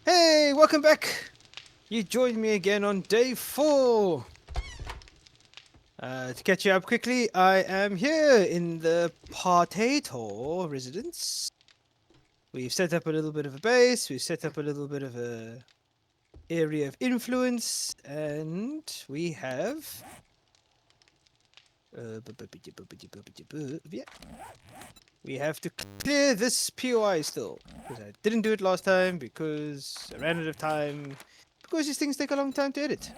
Hey, welcome back. You joined me again on day 4. To catch you up quickly, I am here in the Potato residence. We've set up a little bit of a base, we've set up a little bit of a area of influence, and we have yeah, we have to clear this POI still. Because I didn't do it last time because I ran out of time. Because these things take a long time to edit.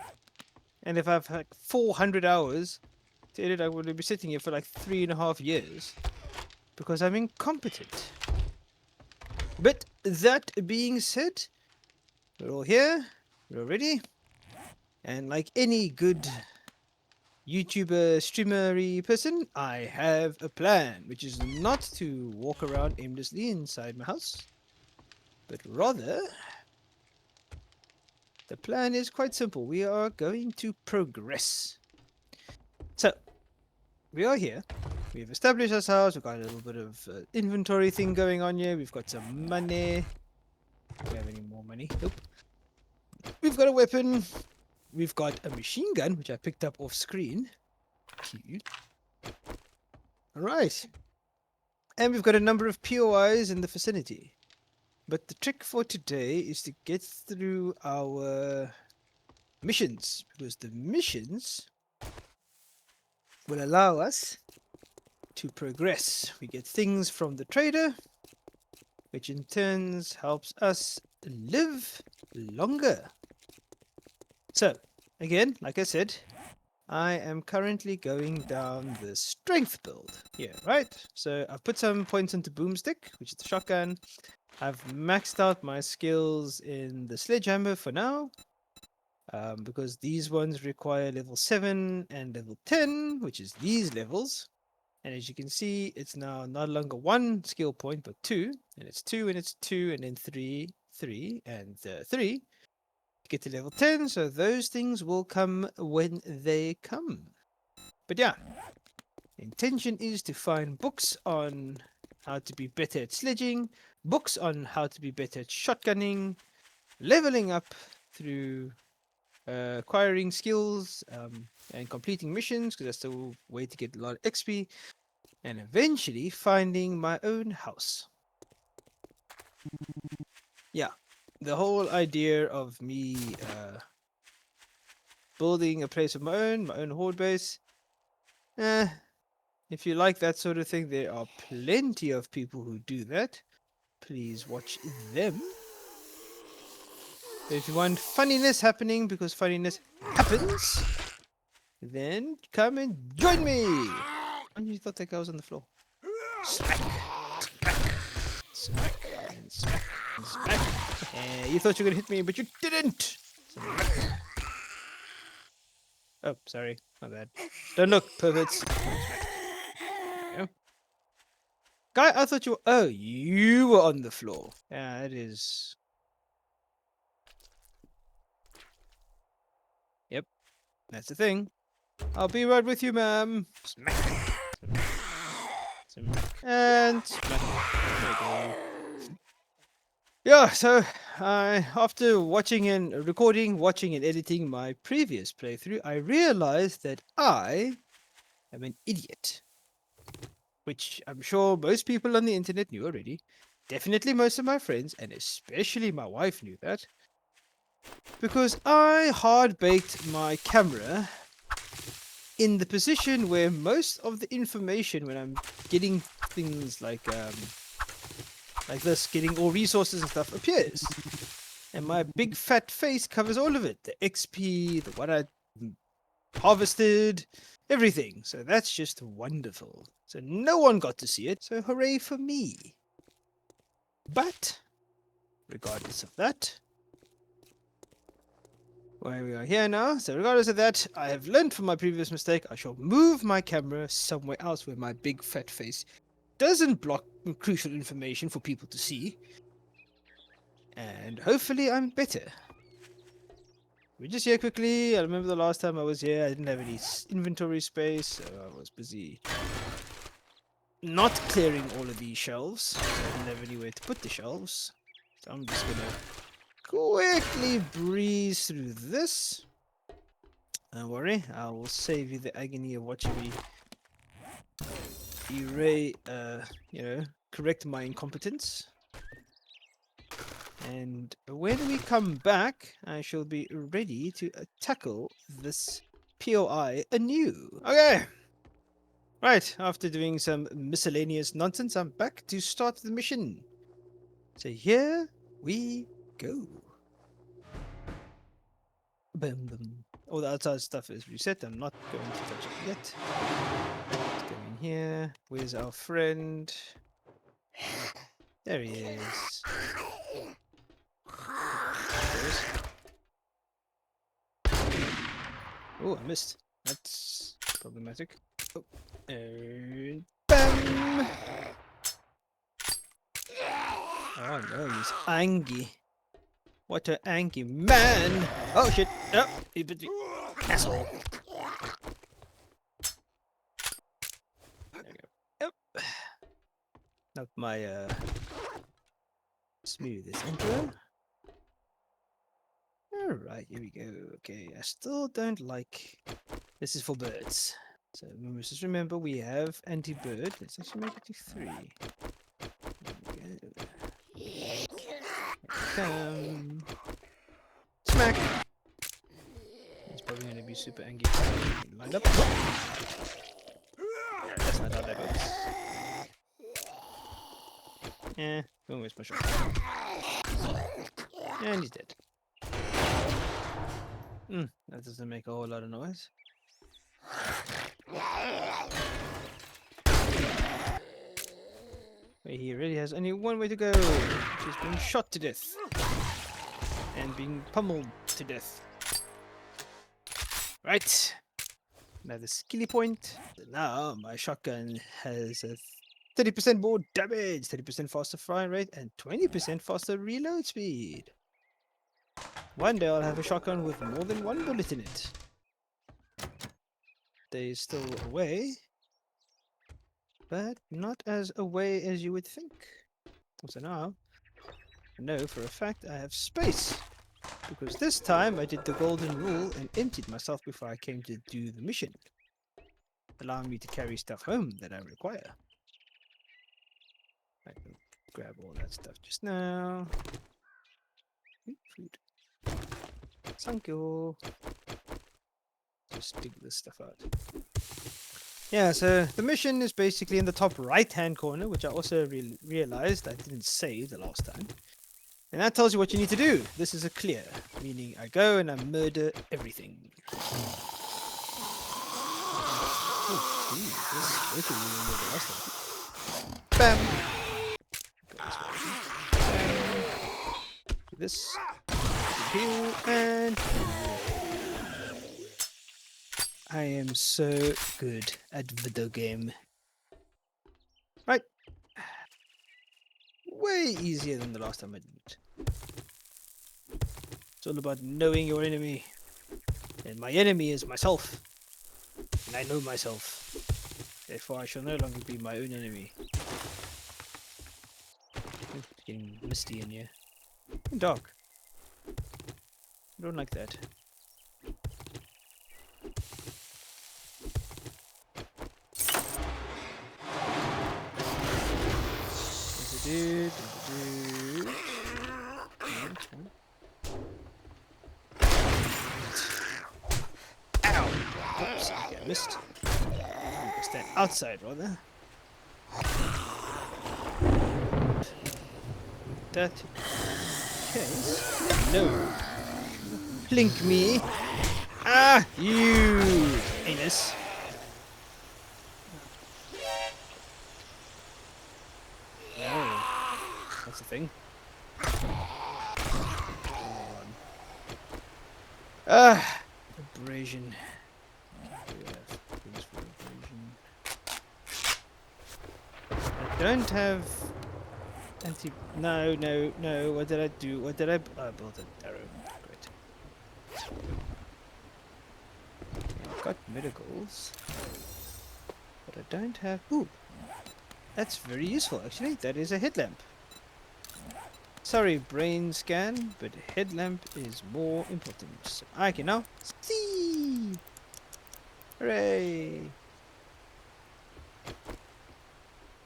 And if I've like 400 hours to edit, I would be sitting here for like 3.5 years because I'm incompetent. But that being said, we're all here, we're all ready, and like any good YouTuber, streamery person, I have a plan, which is not to walk around aimlessly inside my house, but rather, the plan is quite simple. We are going to progress. So, we are here. We've established ourselves. We've got a little bit of inventory thing going on here. We've got some money. Do we have any more money? Nope. We've got a weapon. We've got a machine gun, which I picked up off screen. Cute. All right. And we've got a number of POIs in the vicinity. But the trick for today is to get through our missions, because the missions will allow us to progress. We get things from the trader, which in turn helps us live longer. So, again, like I said, I am currently going down the strength build here, right? So I've put some points into boomstick, which is the shotgun. I've maxed out my skills in the sledgehammer for now, because these ones require level 7 and level 10, which is these levels. And as you can see, it's now no longer 1 skill point, but 2. And it's 2, and it's 2, and then 3, 3, and 3. Get to level 10, so those things will come when they come. But yeah, the intention is to find books on how to be better at sledging, books on how to be better at shotgunning, leveling up through acquiring skills and completing missions, because that's the way to get a lot of XP, and eventually finding my own house. Yeah, the whole idea of me building a place of my own horde base. If you like that sort of thing, there are plenty of people who do that. Please watch them. But if you want funniness happening, because funniness happens, then come and join me. And you thought that guy was on the floor. Smack, smack, smack, and smack, and smack. You thought you were gonna hit me, but you didn't. Smack. Oh, sorry, my bad. Don't look, perverts. Yeah. Guy, I thought you were... Oh, you were on the floor. Yeah, it is... Yep, that's the thing. I'll be right with you, ma'am. Smack. Smack. And smack. There we go. Yeah, so after watching and recording, watching and editing my previous playthrough, I realized that I am an idiot. Which I'm sure most people on the internet knew already. Definitely most of my friends, and especially my wife, knew that. Because I hard-baked my camera in the position where most of the information when I'm getting things like this, getting all resources and stuff, appears. And my big fat face covers all of it. The XP, the what I harvested, everything. So that's just wonderful. So no one got to see it, so hooray for me. But, regardless of that, where we are here now, so regardless of that, I have learned from my previous mistake. I shall move my camera somewhere else where my big fat face doesn't block crucial information for people to see. And hopefully I'm better. We're just here quickly. I remember the last time I was here, I didn't have any inventory space, so I was busy not clearing all of these shelves. So I didn't have anywhere to put the shelves. So I'm just gonna quickly breeze through this. Don't worry, I will save you the agony of watching me correct my incompetence. And when we come back, I shall be ready to tackle this POI anew. Okay. Right, after doing some miscellaneous nonsense, I'm back to start the mission. So here we go. Boom, boom. All the outside stuff is reset. I'm not going to touch it yet. Let's go in here. Where's our friend? There he is. Oh, I missed. That's problematic. Oh, and bam! Oh no, he's angry. What an angry man! Oh shit! Oh, he bit me. Asshole. There we go. Yep. Not my smoothest intro. Alright, here we go. Okay, I still don't like... This is for birds. So just remember we have anti-bird. Let's actually make it to 3. There we go. Come. Smack! It's probably going to be super angry. Lined up. That's not how that works. Yeah, boom, where's my shot? And he's dead. That doesn't make a whole lot of noise. Wait, he really has only one way to go, which is being shot to death. And being pummeled to death. Right. Another skilly point. Now my shotgun has a 30% more damage, 30% faster fire rate, and 20% faster reload speed. One day I'll have a shotgun with more than one bullet in it. They're still away, but not as away as you would think. So now I know for a fact I have space, because this time I did the golden rule and emptied myself before I came to do the mission, allowing me to carry stuff home that I require. I can grab all that stuff just now. Food. Thank you. Just dig this stuff out. Yeah, so the mission is basically in the top right-hand corner, which I also realized I didn't save the last time. And that tells you what you need to do. This is a clear, meaning I go and I murder everything. Oh, this is really the last time. Bam! Do this. Heal and I am so good at video game. Right. Way easier than the last time I did it. It's all about knowing your enemy. And my enemy is myself. And I know myself. Therefore I shall no longer be my own enemy. It's getting misty in here. And dark. I don't like that. Dude. Ow! Oops, okay, I missed. Stand outside rather. That case. No. Blink me. Ah, you anus. That's the thing. Ah, abrasion. I don't have anti. No. What did I do? What did I? I built an arrow. Great. I've got medicals, but I don't have. Ooh, that's very useful actually. That is a headlamp. Sorry, brain scan, but headlamp is more important. So I can now see. Hooray!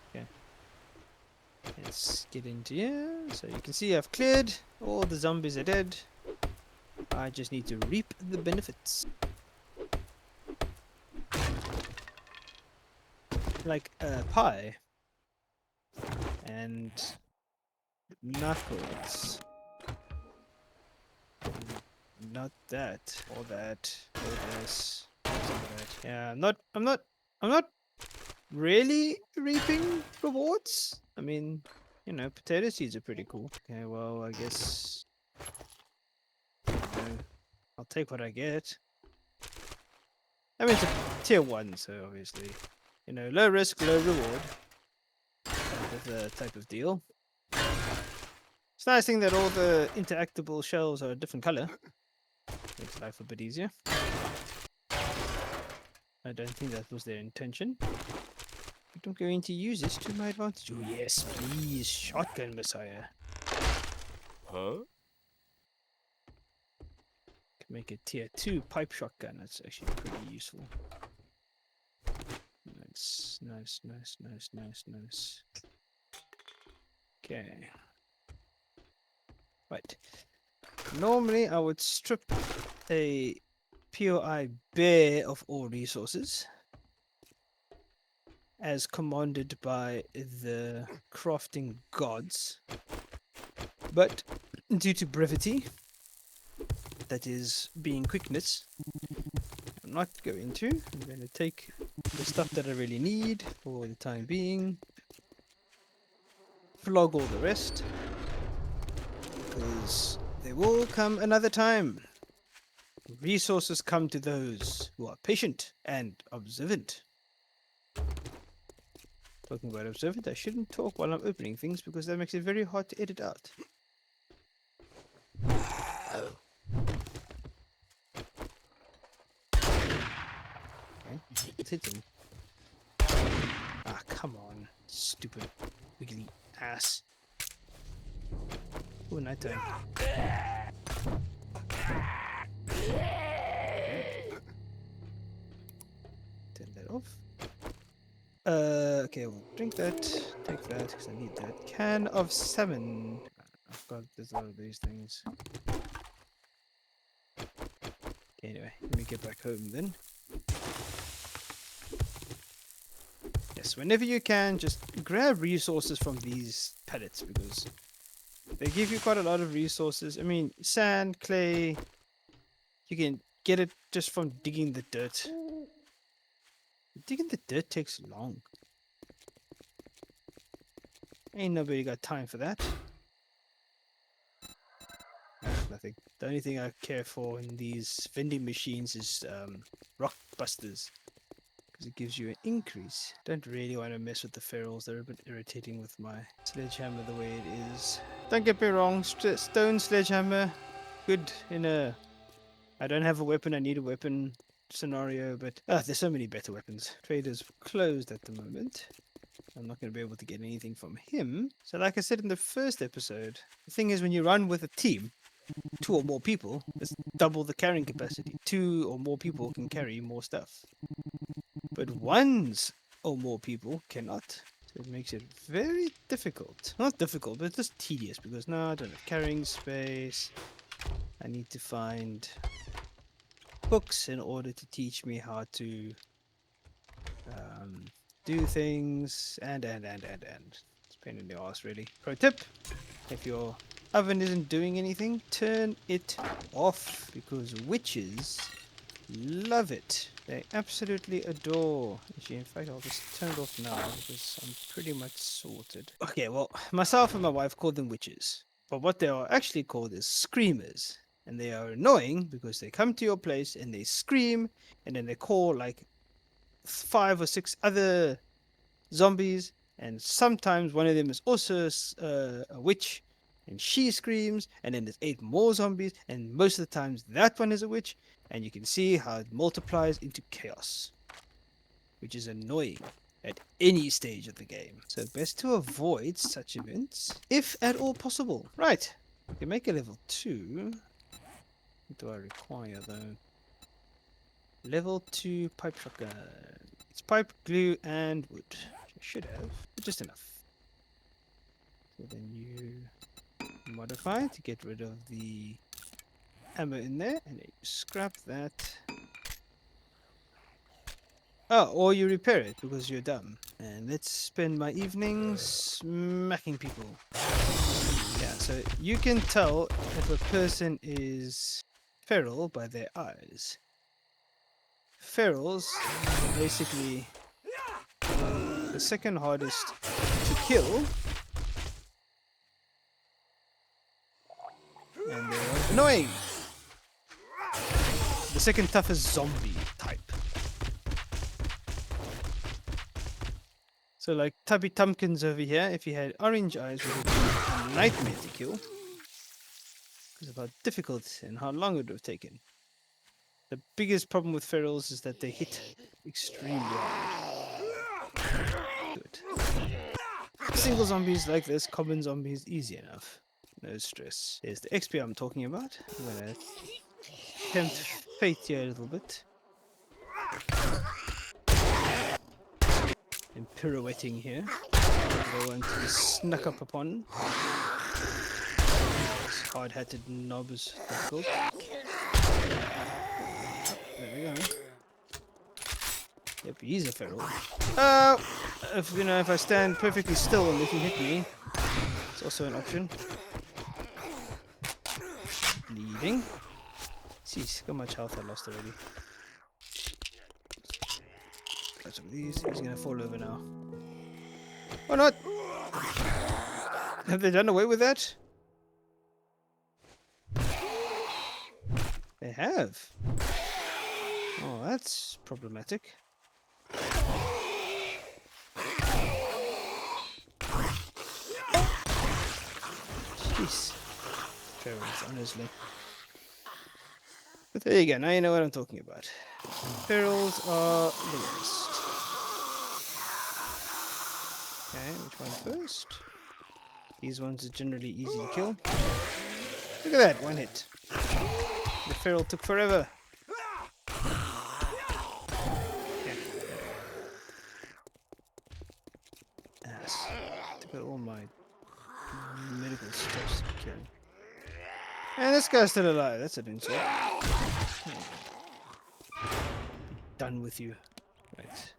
Okay, let's get into here. So you can see I've cleared. All the zombies are dead. I just need to reap the benefits. Like pie and knuckles. Not that, or that, or this, some of that. Yeah, I'm not really reaping rewards. I mean, you know, potato seeds are pretty cool. Okay, well, I guess, you know, I'll take what I get. I mean, it's a tier 1, so obviously, you know, low risk, low reward type of deal. It's nice thing that all the interactable shells are a different color. Makes life a bit easier. I don't think that was their intention. But I'm going to use this to my advantage. Oh yes, please, shotgun messiah. Huh? Can make a tier 2 pipe shotgun. That's actually pretty useful. Nice, nice, nice, nice, nice, nice. Okay. Right. Normally I would strip a POI bare of all resources, as commanded by the crafting gods. But due to brevity, that is being quickness, I'm not going to. I'm going to take the stuff that I really need for the time being, flog all the rest, because there will come another time. Resources come to those who are patient and observant. Talking about observant, I shouldn't talk while I'm opening things because that makes it very hard to edit out. Okay, let's hit him. Ah, come on, stupid wiggly ass. Oh, nighttime. Turn that off. Okay, we'll drink that. Take that because I need that. Can of salmon. I've got there's a lot of these things. Okay, anyway, let me get back home then. Yes, whenever you can, just grab resources from these pellets because they give you quite a lot of resources. I mean, sand, clay, you can get it just from digging the dirt. Digging the dirt takes long. Ain't nobody got time for that. Nothing. The only thing I care for in these vending machines is rock busters. Because it gives you an increase. Don't really want to mess with the ferals. They're a bit irritating with my sledgehammer the way it is. Don't get me wrong. Stone sledgehammer. Good in a I don't have a weapon, I need a weapon scenario, but there's so many better weapons. Trader's closed at the moment. I'm not going to be able to get anything from him. So like I said in the first episode, the thing is when you run with a team, 2 or more people, it's double the carrying capacity. 2 or more people can carry more stuff. But ones or more people cannot. So it makes it very difficult. Not difficult, but just tedious because now I don't have carrying space. I need to find books in order to teach me how to do things and it's a pain in the ass really. Pro tip, if your oven isn't doing anything, turn it off because witches love it. They absolutely adore. Actually, in fact, I'll just turn it off now because I'm pretty much sorted. Okay, well, myself and my wife call them witches, but what they are actually called is screamers. And they are annoying because they come to your place and they scream and then they call like 5 or 6 other zombies. And sometimes one of them is also a witch and she screams. And then there's 8 more zombies. And most of the times that one is a witch. And you can see how it multiplies into chaos, which is annoying. at any stage of the game. So best to avoid such events, if at all possible. Right, we can make a level 2. What do I require though? Level 2 pipe shotgun. It's pipe, glue, and wood. Which I should have, but just enough. So then you modify to get rid of the ammo in there, and then you scrap that. Oh, or you repair it because you're dumb. And let's spend my evenings smacking people. Yeah, so you can tell if a person is feral by their eyes. Ferals are basically the second hardest to kill, and they're annoying. The second toughest zombie type. So like Tubby Tumpkins over here, if he had orange eyes, would have been a nightmare to kill. Because of how difficult and how long it would have taken. The biggest problem with ferals is that they hit extremely hard. Good. Single zombies like this, common zombies, easy enough. No stress. There's the XP I'm talking about. I'm gonna tempt fate here a little bit. And pirouetting here. I want to be snuck up upon. This hard-hatted knob is difficult. There we go. Yep, he's a feral. If I stand perfectly still and let him hit me, it's also an option. Bleeding. Jeez, how much health I lost already. Got some of these. He's gonna fall over now. Or not. Have they done away with that? They have. Oh, that's problematic. Jeez. Ferals, honestly. But there you go, now you know what I'm talking about. Ferals are the worst. Okay, which one first? These ones are generally easy to kill. Look at that, one hit. The feral took forever. Okay. Ass. Took out all my medical stuff to kill. And this guy's still alive. That's an insult. Done with you. Right.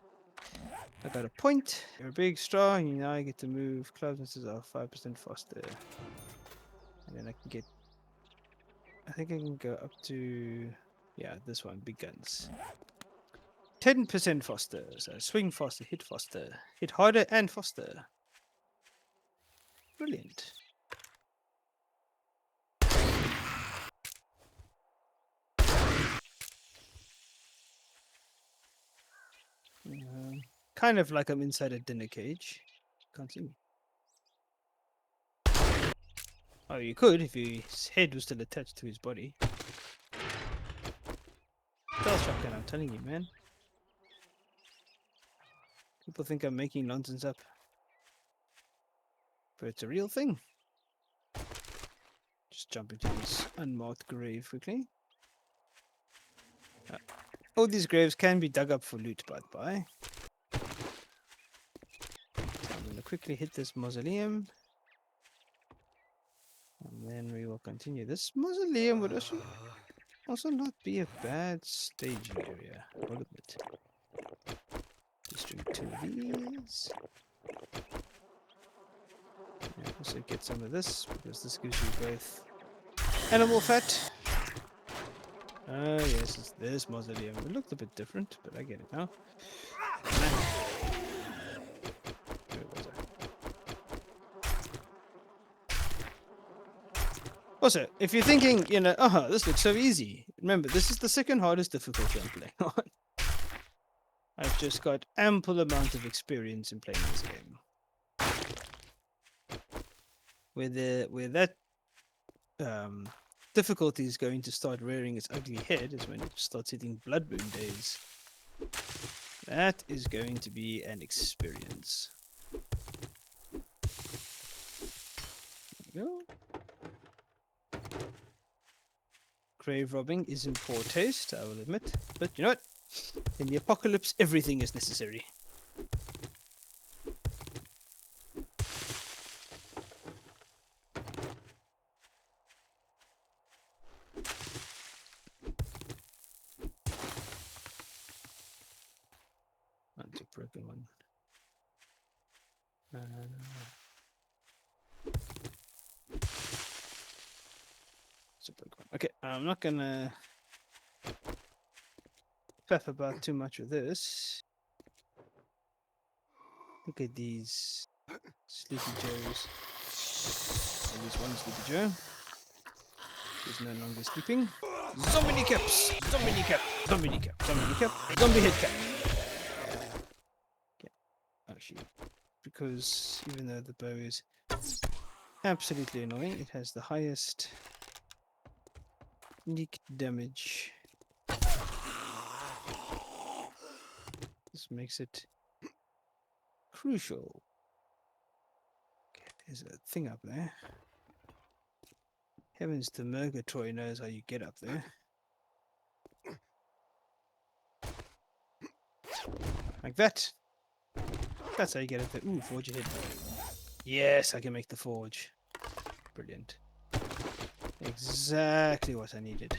I got a point. You're big, strong. You now get to move. Closeness are 5% faster. And then I can get. I think I can go up to. Yeah, this one. Big guns. 10% faster. So swing faster, hit faster. Hit harder and faster. Brilliant. Kind of like I'm inside a dinner cage. Can't see me. Oh, you could if his head was still attached to his body. Stealth shotgun, I'm telling you, man. People think I'm making nonsense up. But it's a real thing. Just jump into this unmarked grave quickly. All these graves can be dug up for loot, by the by. So I'm going to quickly hit this mausoleum. And then we will continue. This mausoleum would also not be a bad staging area. I'll admit. Just drink 2 of these. And also get some of this, because this gives you both animal fat. Oh yes, it's this mausoleum. It looked a bit different, but I get it now. Where was I? Also, if you're thinking, this looks so easy. Remember, this is the second hardest difficulty I'm playing on. I've just got ample amount of experience in playing this game. Where that difficulty is going to start rearing its ugly head is when it starts hitting Blood Moon days. That is going to be an experience. There we go. Grave robbing is in poor taste, I will admit. But you know what? In the apocalypse, everything is necessary. That's a broken one. It's a broken one. Okay, I'm not gonna faff about too much with this. Look at these Sleepy Joes. At least one Sleepy Joe is no longer sleeping. Zombie kneecaps! Zombie kneecap! Zombie kneecap! Zombie kneecap! Zombie head cap! Okay, actually, because even though the bow is absolutely annoying, it has the highest sneak damage. This makes it crucial. Okay, there's a thing up there. Heavens to Murgatroyd knows how you get up there. Like that. That's how you get up there. Ooh, forge ahead. Yes, I can make the forge. Brilliant. Exactly what I needed.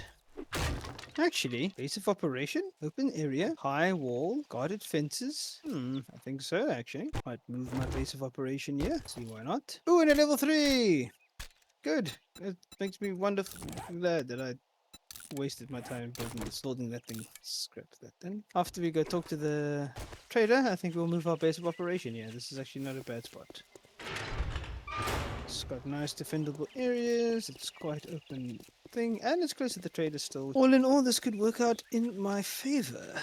Actually, base of operation, open area, high wall, guarded fences. I think so, actually. Might move my base of operation here. See why not. Ooh, and a level 3! Good. It makes me wonderful glad that I wasted my time building that thing. Scrap that then. After we go talk to the trader, I think we'll move our base of operation here. This is actually not a bad spot. It's got nice defendable areas. It's quite open thing, and it's close to the trader still. All in all, this could work out in my favor.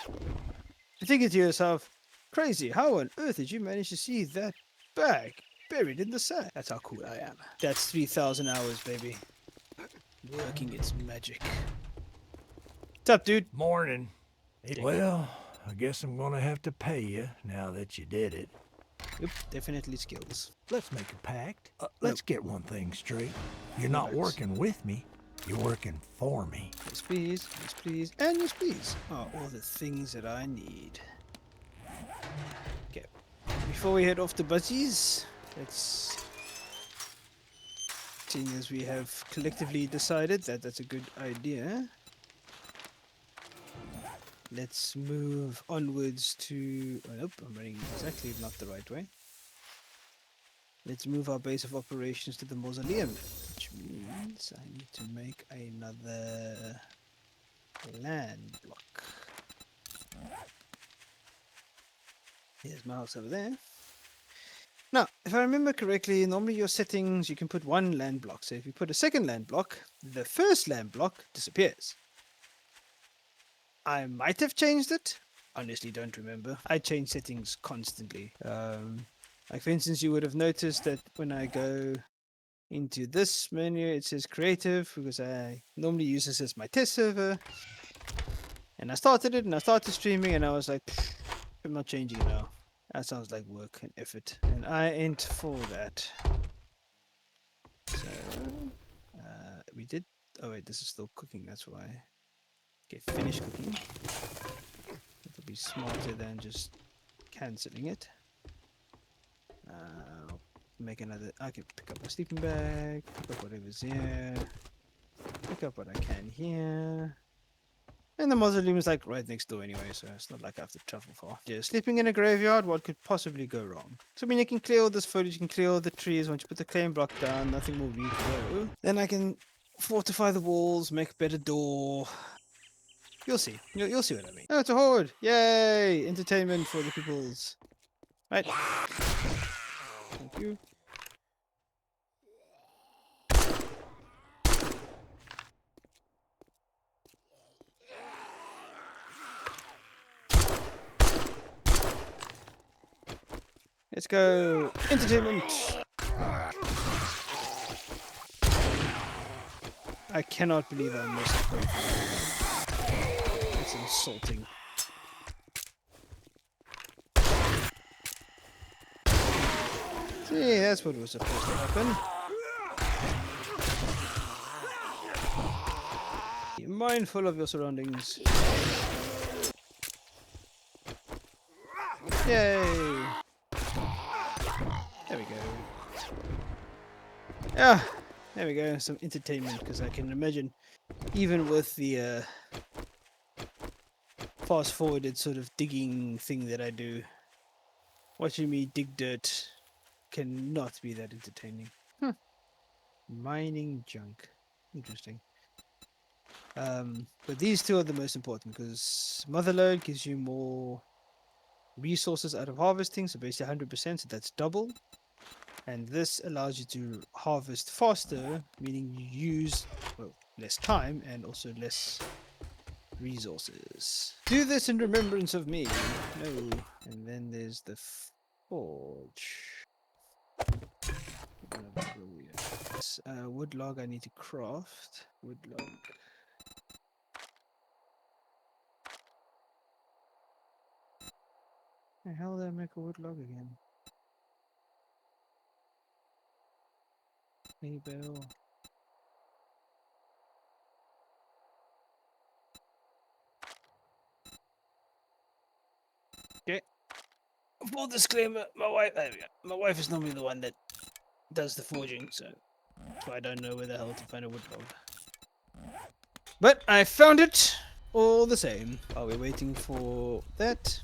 You're thinking to yourself, crazy, how on earth did you manage to see that bag buried in the sand? That's how cool I am. That's 3,000 hours, baby. Working its magic. What's up, dude? Morning. Dick. Well, I guess I'm gonna have to pay you now that you did it. Yep, definitely skills. Let's make a pact. Let's get one thing straight. You're not Right. working with me. You're working for me. Yes, please. Yes, please. And yes, please. Are all the things that I need. Okay. Before we head off to Buzzies, let's... Seeing as we have collectively decided that that's a good idea, let's move onwards to... Oh, nope, I'm running exactly not the right way. Let's move our base of operations to the mausoleum, which means I need to make another land block. There's my house over there. Now, if I remember correctly, normally your settings, you can put one land block. So if you put a second land block, the first land block disappears. I might have changed it. Honestly, don't remember. I change settings constantly. Like for instance, you would have noticed that when I go into this menu, it says creative because I normally use this as my test server. And I started it and I started streaming and I was like, I'm not changing it now. That sounds like work and effort. And I ain't for that. So, we did. Oh, wait, this is still cooking. That's why. Okay, finish cooking. It'll be smarter than just cancelling it. I'll make another. I can pick up my sleeping bag, pick up whatever's here, pick up what I can here. And the mausoleum is like right next door anyway, so it's not like I have to travel far. Yeah, sleeping in a graveyard, what could possibly go wrong? So I mean, you can clear all this foliage, you can clear all the trees. Once you put the claim block down, nothing will need to go. Then I can fortify the walls, make a better door. You'll see. You'll see what I mean. Oh, it's a horde! Yay! Entertainment for the peoples. Right. Thank you. Let's go. Entertainment. I cannot believe I missed it. That's salting. See, that's what was supposed to happen. Be mindful of your surroundings. Yay! There we go. Yeah, there we go. Some entertainment, because I can imagine, even with the fast-forwarded sort of digging thing that I do, watching me dig dirt cannot be that entertaining. Huh. Mining junk. Interesting. But these two are the most important because Motherlode gives you more resources out of harvesting, so basically 100%, so that's double. And this allows you to harvest faster, meaning you use less time and also less resources. Do this in remembrance of me. No. And then there's the forge. Wood log I need to craft. Wood log. The hell did I make a wood log again? Hay bale. Okay. Full disclaimer, my wife is normally the one that does the forging, so I don't know where the hell to find a wood log. But I found it all the same. While we're waiting for that,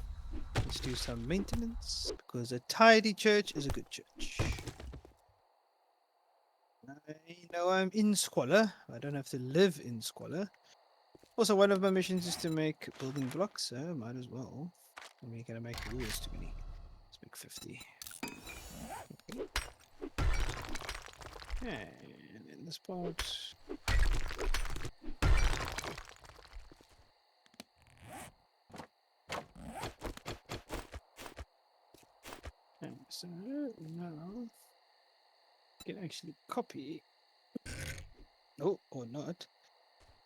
let's do some maintenance, because a tidy church is a good church. I know I'm in squalor. I don't have to live in squalor. Also, one of my missions is to make building blocks, so might as well. We're gonna make too many. Let's make 50. And in this part. And so now you can actually copy. Oh, or not.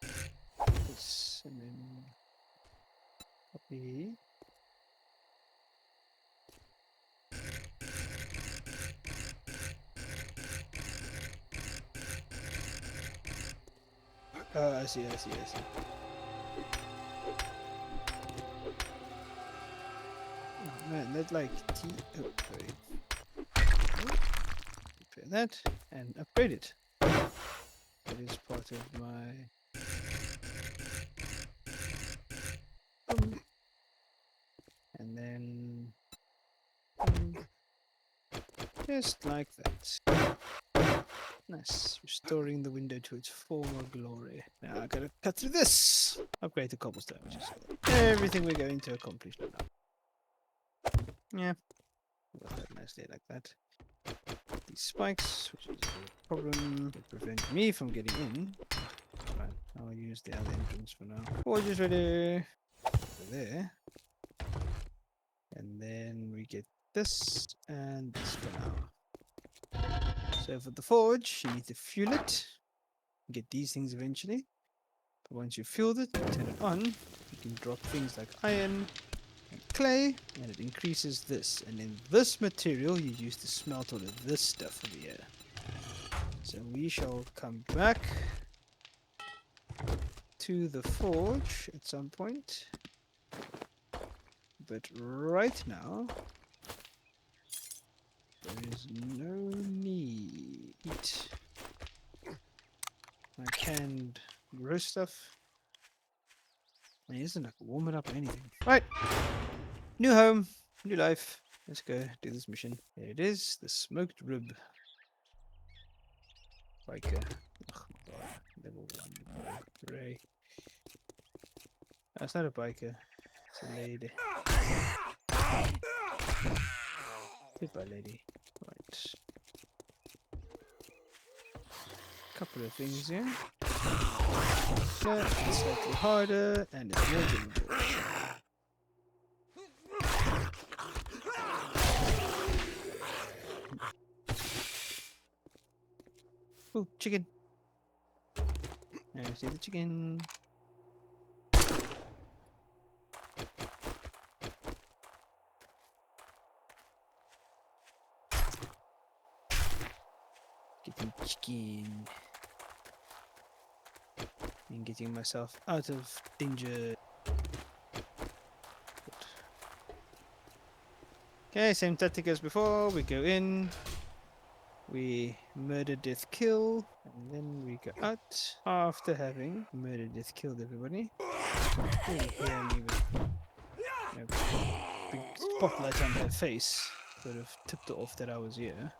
This and then copy. Oh, I see. Oh man, that's like T. Oh, sorry. Repair that and upgrade it. That is part of my. And then. Just like that. Nice. Restoring the window to its former glory. Now I gotta cut through this. Upgrade to cobblestone, which is everything we're going to accomplish now. Yeah. Got that nicely like that. These spikes, which is a problem that prevent me from getting in. Right, I'll use the other entrance for now. Forge is ready. Over there. And then we get this and this for now. So for the forge, you need to fuel it. Get these things eventually. But once you've fueled it, turn it on, you can drop things like iron and clay, and it increases this. And then this material you use to smelt all of this stuff over here. So we shall come back to the forge at some point. But right now, there is no need. I canned grow stuff. I mean, it isn't like warm it up or anything. Right. New home, new life. Let's go do this mission. There it is, the smoked rib. Biker. Oh my god. Level 1. Hooray. That's not a biker. It's a lady. Goodbye, lady. Right. Couple of things here. That is slightly harder and it's more durable. Oh, chicken. I see the chicken. Getting chicken. And getting myself out of danger. Okay, same tactic as before. We go in. We murder, death, kill. And then we go out after having murder, death, killed everybody. Oh, hear me with a big spotlight on her face. Sort of tipped her off that I was here.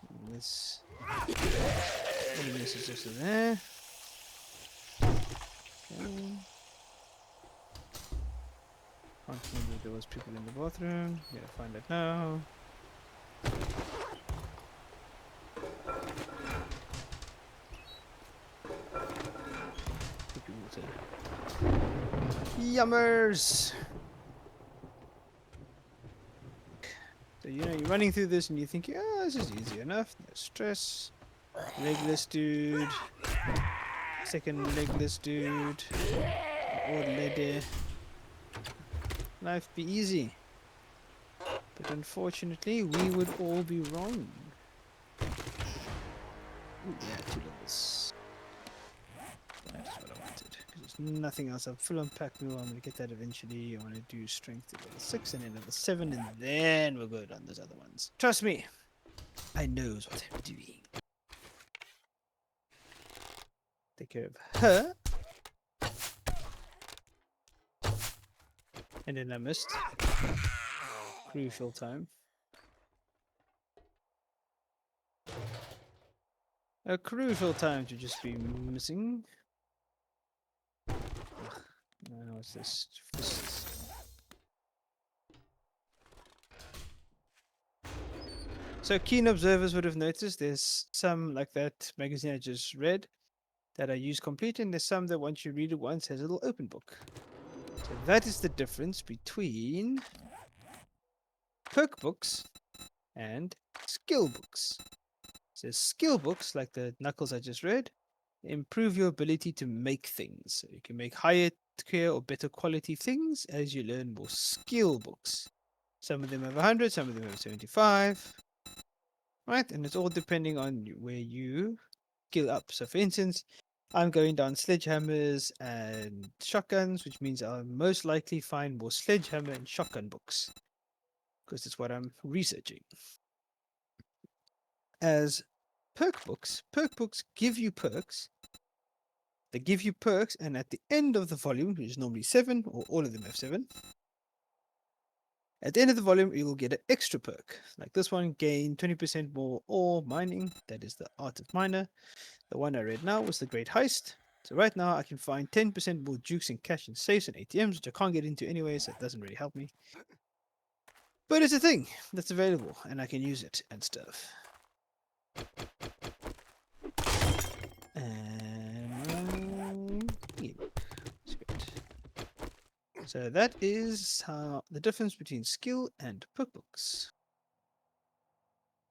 And this all of this is just there. Okay. Can't remember if there was people in the bathroom. Gotta find it now. Cookie water. Yummers! So you know you're running through this and you're thinking, oh, this is easy enough. No stress. Legless dude. Second legless dude. Old lady. Life be easy. But unfortunately, we would all be wrong. Ooh, yeah, 2 levels. That's what I wanted. Because there's nothing else. I'm full on pack mule. I'm going to get that eventually. I want to do strength to level 6 and then level 7. And then we'll go on those other ones. Trust me. I knows what I'm doing. Take care of her. And then I missed. Crucial time. A crucial time to just be missing. Ugh. What's this? Fists. So keen observers would have noticed there's some like that magazine I just read that I use complete, and there's some that once you read it once has a little open book. So that is the difference between perk books and skill books. So skill books, like the Knuckles I just read, improve your ability to make things. So you can make higher tier or better quality things as you learn more skill books. Some of them have 100, some of them have 75. Right? And it's all depending on where you skill up. So for instance, I'm going down sledgehammers and shotguns, which means I'll most likely find more sledgehammer and shotgun books. Because that's what I'm researching. As perk books give you perks. They give you perks, and at the end of the volume, which is normally 7, or all of them have 7, at the end of the volume, you will get an extra perk. Like this one, gain 20% more ore mining. That is the Art of Miner. The one I read now was the Great Heist. So right now, I can find 10% more jukes and cash and safes and ATMs, which I can't get into anyway, so it doesn't really help me. But it's a thing that's available, and I can use it and stuff. And so that is how the difference between skill and perk books.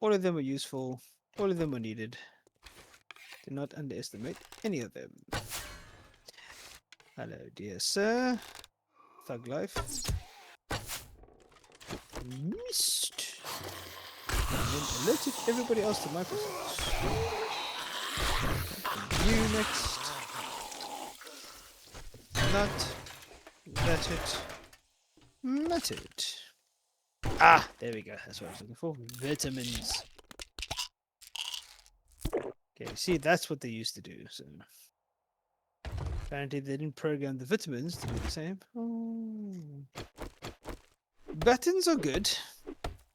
All of them are useful. All of them are needed. Do not underestimate any of them. Hello, dear sir. Thug life. Missed. And then alerted everybody else to my presence. You next. Not. That's it. Mattered. Ah, there we go. That's what I was looking for. Vitamins. Okay, see, that's what they used to do. So apparently they didn't program the vitamins to do the same. Oh. Buttons are good.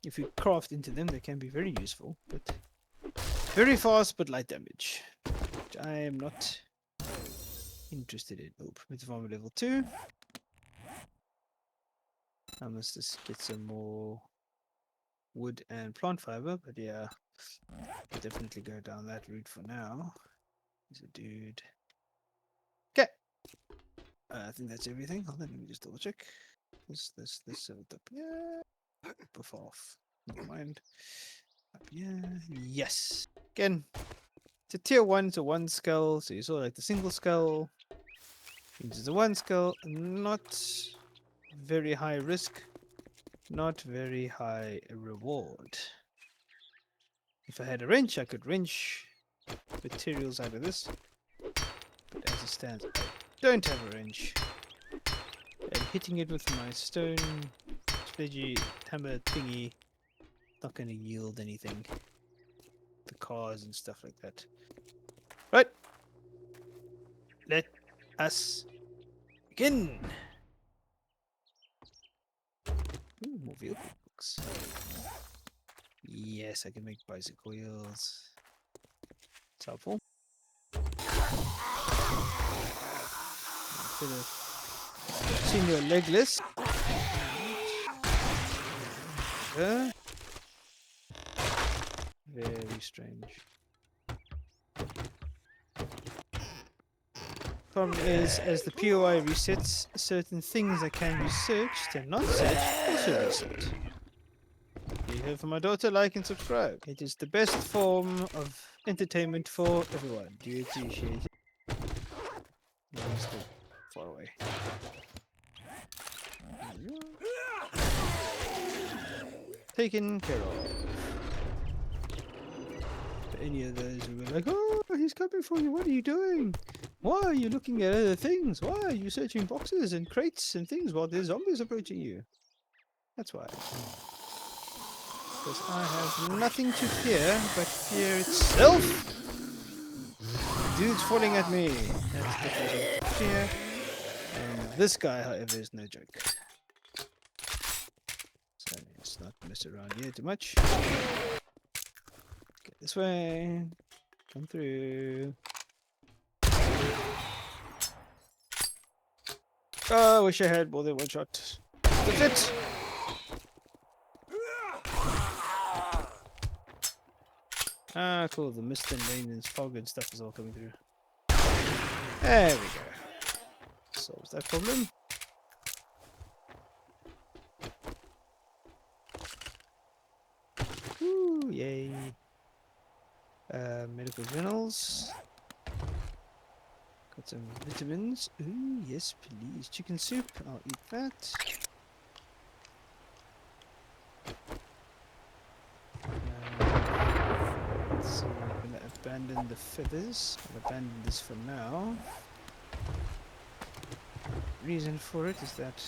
If you craft into them, they can be very useful, but very fast but light damage, which I am not interested in. Oh, Metafarmer level 2. I must just get some more wood and plant fiber, but yeah, I'll definitely go down that route for now. There's a dude. Okay. I think that's everything. Hold on, let me just double check. This up. Yeah. Buff off. Never mind. Up here. Yes. Again, it's a tier 1 to 1 skull. So you saw like the single skull. It's a 1 skull. Not very high risk. Not very high reward. If I had a wrench, I could wrench materials out of this. But as it stands, I don't have a wrench. And hitting it with my stone sledgy hammer thingy not going to yield anything. The cars and stuff like that. Right. Let us begin. Ooh, more vehicles. Yes, I can make bicycle wheels. It's helpful. Senior legless. Very strange. Problem is, as the POI resets, certain things that can be searched and not searched also reset. You heard from my daughter, like and subscribe. It is the best form of entertainment for everyone. Do you appreciate it? No, it's still far away. Taken care of. For any of those who were like, oh, he's coming for you, what are you doing? Why are you looking at other things? Why are you searching boxes and crates and things while there's zombies approaching you? That's why. Because I have nothing to fear but fear itself. Dude's falling at me. That's the reason for fear. And this guy, however, is no joke. So let's not mess around here too much. Get this way. Come through. Oh, I wish I had more than one shot. That's it. Ah, cool. The mist and rain and fog and stuff is all coming through. There we go. Solves that problem. Woo, yay. Medical journals. Got some vitamins. Ooh, yes, please. Chicken soup. I'll eat that. Let's see. I'm gonna abandon the feathers. I'll abandon this for now. Reason for it is that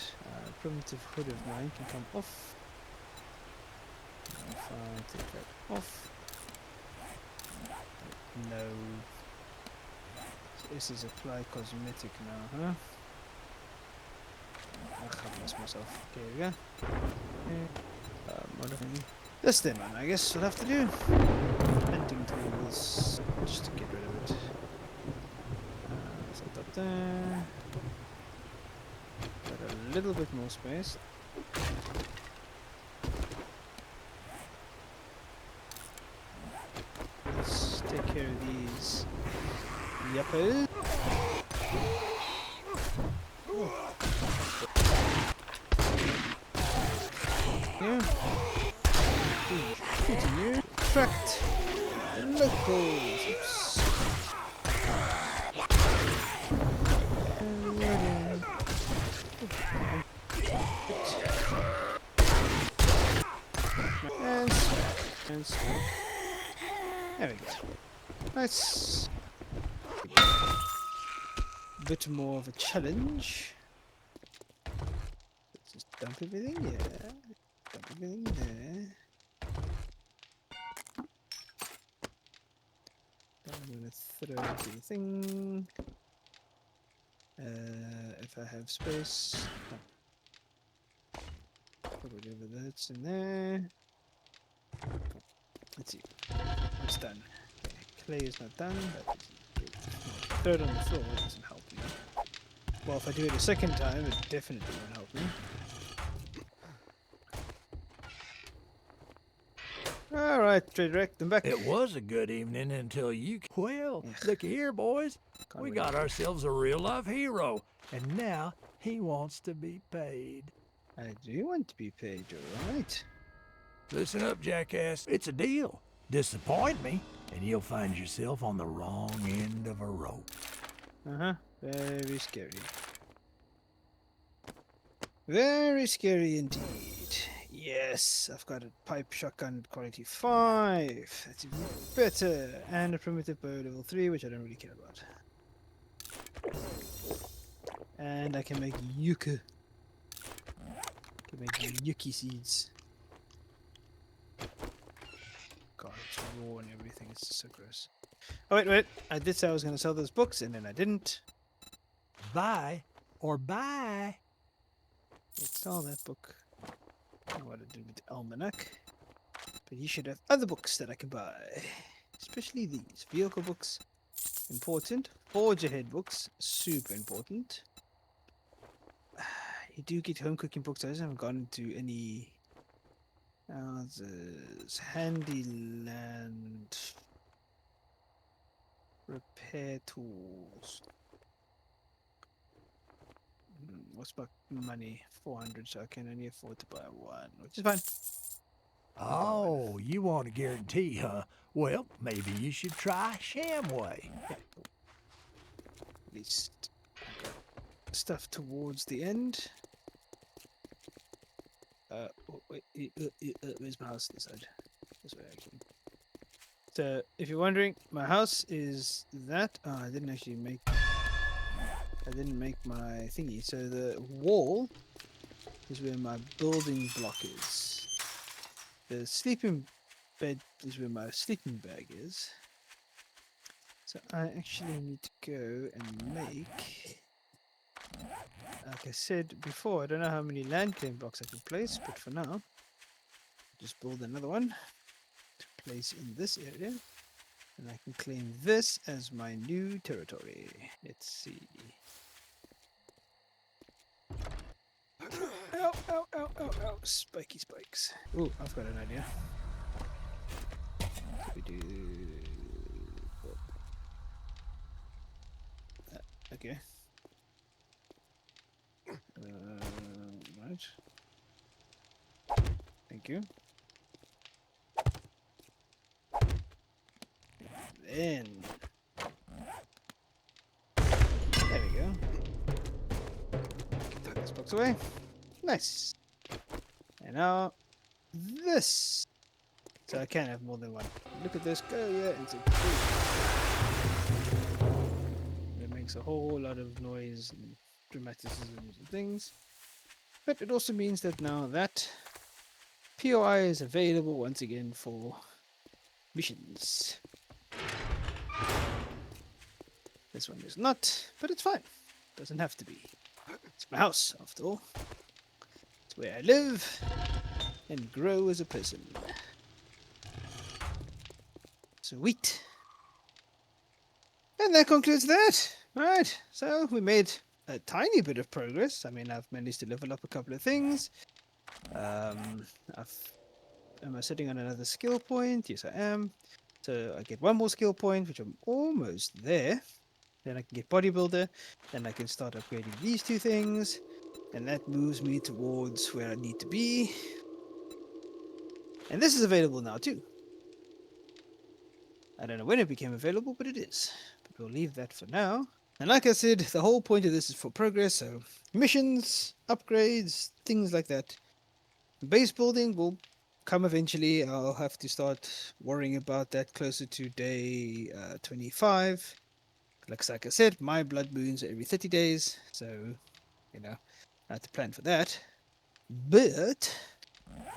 primitive hood of mine can come off. If I take that off. No. So this is apply cosmetic now, huh? I've lost myself. Okay, here we go. Modifying. This then, man, I guess we'll have to do. Hunting tools, just to get rid of it. Set up there. Got a little bit more space. Let's take care of these yuppers. Yeah. Continue. Attract locals. Oops. And there we go. Nice. Bit more of a challenge. Let's just dump everything, yeah. Dump everything there. I'm gonna throw everything. If I have space. Whatever that's in there. Let's see. It's done. Okay. Clay is not done. Throw it on the floor, it doesn't help me. Well, if I do it a second time, it definitely won't help me. Alright, Direct, I'm back. It was a good evening until you... Well, Ugh. look here, boys. Can't We wait. got ourselves a real-life hero. And now he wants to be paid. I do want to be paid, alright. Listen up, jackass. It's a deal. Disappoint me, and you'll find yourself on the wrong end of a rope. Uh-huh. Very scary. Very scary indeed. Yes. Yes, I've got a pipe shotgun quality 5. That's even better. And a primitive bow level 3, which I don't really care about. And I can make yucca. I can make yuki seeds. God, it's raw and everything. It's just so gross. Oh, wait. I did say I was going to sell those books, and then I didn't. Buy or buy. Let's sell that book. I don't know what to do with the almanac. But you should have other books that I can buy. Especially these. Vehicle books. Important. Forge ahead books. Super important. You do get home cooking books. I just haven't gone into any houses. Handyland. Repair tools. What's my money? 400, so I can only afford to buy one, which is fine. Oh, you want a guarantee, huh? Well, maybe you should try Shamway. Yeah. At least I got stuff towards the end. Where's my house? This side. This way, actually. So, if you're wondering, my house is that. Oh, I didn't actually make. I didn't make my thingy. So the wall is where my building block is. The sleeping bed is where my sleeping bag is. So I actually need to go and make. Like I said before, I don't know how many land claim blocks I can place, but for now, just build another one to place in this area. And I can claim this as my new territory. Let's see. Ow. Spiky spikes. Ooh, I've got an idea. We do. Okay. Right. Thank you. Then. There we go. Tuck this box away. Nice. And now this. So I can have more than one. Look at this. Go into 3. It makes a whole lot of noise and dramaticisms and things. But it also means that now that POI is available once again for missions. This one is not, but it's fine. Doesn't have to be. It's my house, after all. It's where I live and grow as a person. Sweet. And that concludes that. Alright, so we made a tiny bit of progress. I mean, I've managed to level up a couple of things. Am I sitting on another skill point? Yes, I am. So I get one more skill point, which I'm almost there. Then I can get bodybuilder. Then I can start upgrading these 2 things. And that moves me towards where I need to be. And this is available now too. I don't know when it became available, but it is. But we'll leave that for now. And like I said, the whole point of this is for progress. So missions, upgrades, things like that. Base building will come eventually. I'll have to start worrying about that closer to day 25. Like I said, my blood moons are every 30 days. So, you know, I have to plan for that. But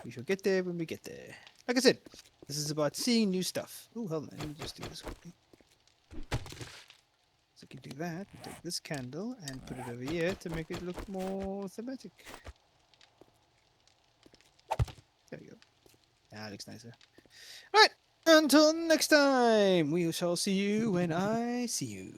we shall get there when we get there. Like I said, this is about seeing new stuff. Oh, hold on. Let me just do this quickly. So I can do that. Take this candle and put it over here to make it look more thematic. There we go. That looks nicer. Right. Until next time, we shall see you when I see you.